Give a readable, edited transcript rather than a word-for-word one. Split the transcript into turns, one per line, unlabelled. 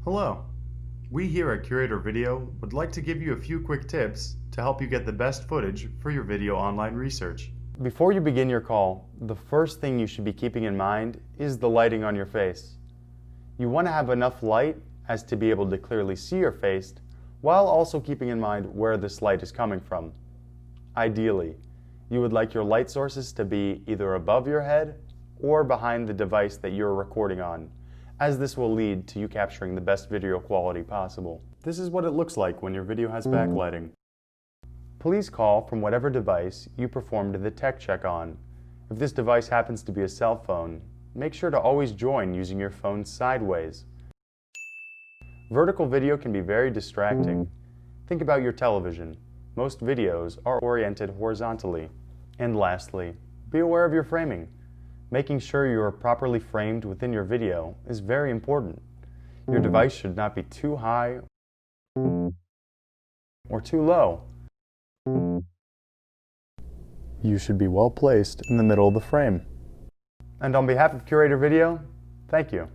Hello. We here at Curator Video would like to give you a few quick tips to help you get the best footage for your video online research. Before you begin your call, the first thing you should be keeping in mind is the lighting on your face. You want to have enough light as to be able to clearly see your face, while also keeping in mind where this light is coming from. Ideally, you would like your light sources to be either above your head or behind the device that you're recording on, as this will lead to you capturing the best video quality possible. This is what it looks like when your video has backlighting. Please call from whatever device you performed the tech check on. If this device happens to be a cell phone, make sure to always join using your phone sideways. Vertical video can be very distracting. Think about your television. Most videos are oriented horizontally. And lastly, be aware of your framing. Making sure you are properly framed within your video is very important. Your device should not be too high or too low. You should be well placed in the middle of the frame. And on behalf of Curator Video, thank you.